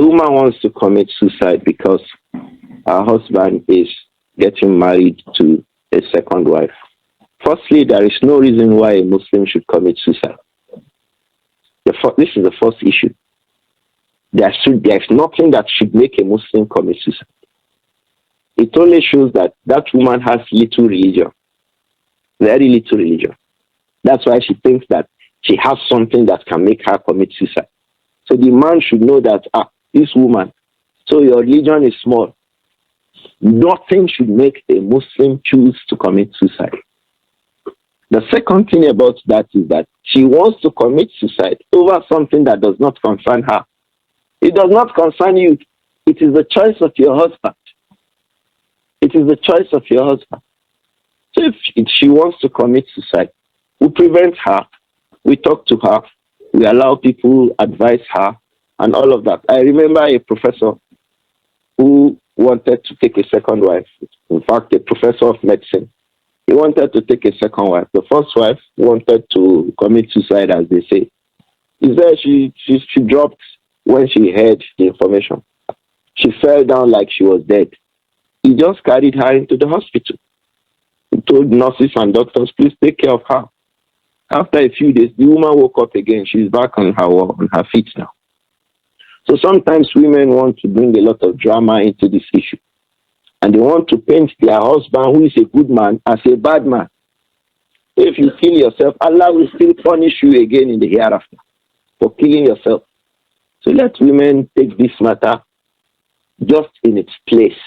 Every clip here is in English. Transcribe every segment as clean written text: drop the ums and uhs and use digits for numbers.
A woman wants to commit suicide because her husband is getting married to a second wife. Firstly, there is no reason why a Muslim should commit suicide. This is the first issue. There is nothing that should make a Muslim commit suicide. It only shows that that woman has little religion, very little religion. That's why she thinks that she has something that can make her commit suicide. So the man should know that, this woman, so your religion is small. Nothing should make a Muslim choose to commit suicide. The second thing about that is that she wants to commit suicide over something that does not concern her. It does not concern you. It is the choice of your husband. It is the choice of your husband. So if she wants to commit suicide, we prevent her. We talk to her. We allow people advise her and all of that. I remember a professor who wanted to take a second wife. In fact, a professor of medicine. He wanted to take a second wife. The first wife wanted to commit suicide, as they say. He said she dropped when she heard the information. She fell down like she was dead. He just carried her into the hospital. He told nurses and doctors, please take care of her. After a few days, the woman woke up again. She's back on her feet now. So sometimes women want to bring a lot of drama into this issue. And they want to paint their husband, who is a good man, as a bad man. If you kill yourself, Allah will still punish you again in the hereafter for killing yourself. So let women take this matter just in its place.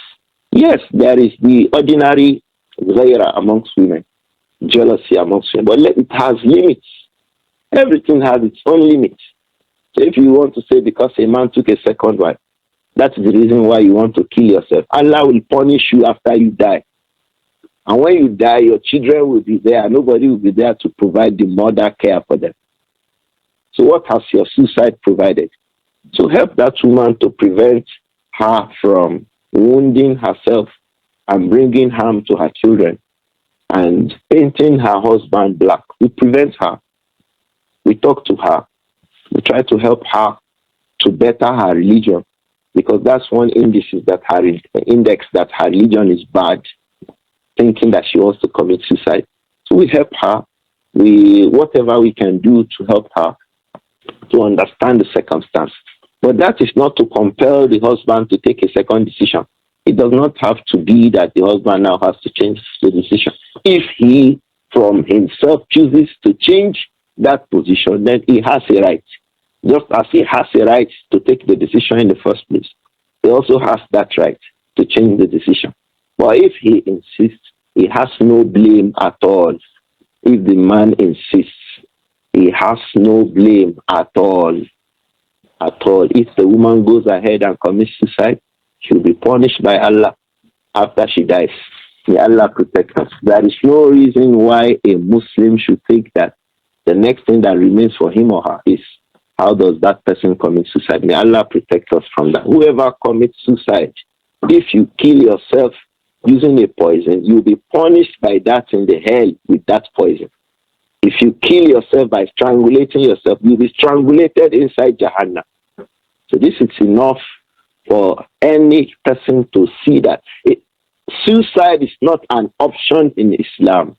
Yes, there is the ordinary ghayra amongst women, jealousy amongst women, but it has limits. Everything has its own limits. So if you want to say because a man took a second wife, that's the reason why you want to kill yourself, Allah will punish you after you die. And when you die, your children will be there. Nobody will be there to provide the mother care for them. So what has your suicide provided? So help that woman to prevent her from wounding herself and bringing harm to her children and painting her husband black. We prevent her. We talk to her. We try to help her to better her religion, because that's one index that her religion is bad, thinking that she wants to commit suicide. So we help her. Whatever we can do to help her to understand the circumstance. But that is not to compel the husband to take a second decision. It does not have to be that the husband now has to change the decision. If he, from himself, chooses to change that position, then he has a right. Just as he has a right to take the decision in the first place, he also has that right to change the decision. But if he insists, he has no blame at all. If the man insists, he has no blame at all. At all. If the woman goes ahead and commits suicide, she'll be punished by Allah after she dies. May Allah protect us. There is no reason why a Muslim should think that the next thing that remains for him or her is how does that person commit suicide. May Allah protect us from that. Whoever commits suicide, if you kill yourself using a poison, you'll be punished by that in the hell with that poison. If you kill yourself by strangulating yourself, you'll be strangulated inside Jahannam. So this is enough for any person to see that suicide is not an option in Islam.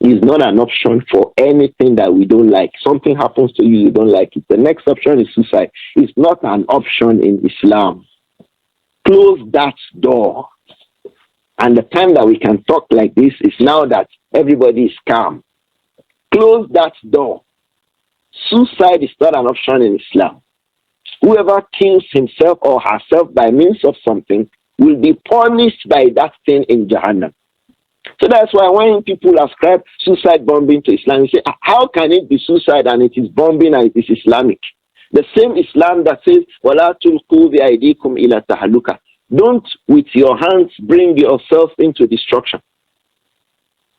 It's not an option for anything that we don't like. Something happens to you, you don't like it. The next option is suicide. It's not an option in Islam. Close that door. And the time that we can talk like this is now that everybody is calm. Close that door. Suicide is not an option in Islam. Whoever kills himself or herself by means of something will be punished by that thing in Jahannam. So that's why when people ascribe suicide bombing to Islam, you say, how can it be suicide and it is bombing and it is Islamic? The same Islam that says, وَلَا تُلْقُوا بِأَيْدِيكُمْ إِلَى تَهَلُكَ. Don't with your hands bring yourself into destruction.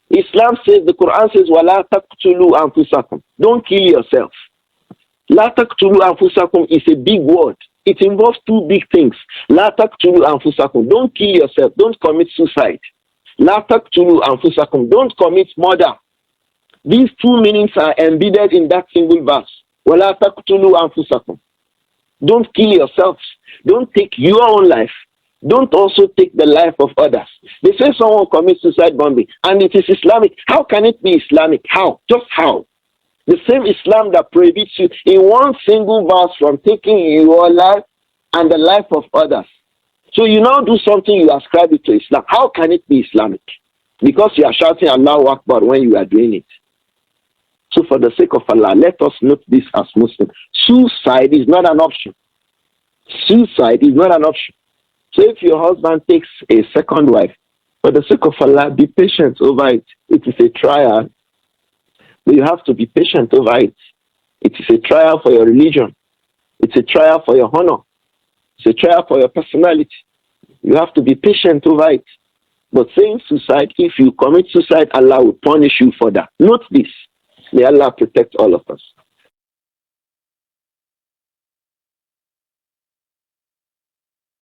Islam says, the Quran says, وَلَا تَقْتُلُوا أَنفُسَكُمْ. Don't kill yourself. لَا تَقْتُلُوا أَنفُسَكُمْ is a big word. It involves two big things. لَا تَقْتُلُوا أَنفُسَكُمْ. Don't kill yourself. Don't commit suicide. لَا تَقْتُلُوا أَنفُسَكُمْ. Don't commit murder. These two meanings are embedded in that single verse. وَلَا تَقْتُلُوا أَنفُسَكُمْ. Don't kill yourselves. Don't take your own life. Don't also take the life of others. They say someone commits suicide bombing and it is Islamic. How can it be Islamic? How? Just how? The same Islam that prohibits you in one single verse from taking your life and the life of others. So you now do something, you ascribe it to Islam. How can it be Islamic? Because you are shouting Allahu Akbar when you are doing it. So for the sake of Allah, let us note this as Muslims. Suicide is not an option. Suicide is not an option. So if your husband takes a second wife, for the sake of Allah, be patient over it. It is a trial. But you have to be patient over it. It is a trial for your religion. It's a trial for your honor. It's a trial for your personality. You have to be patient over it. But saying suicide, if you commit suicide, Allah will punish you for that. Note this. May Allah protect all of us.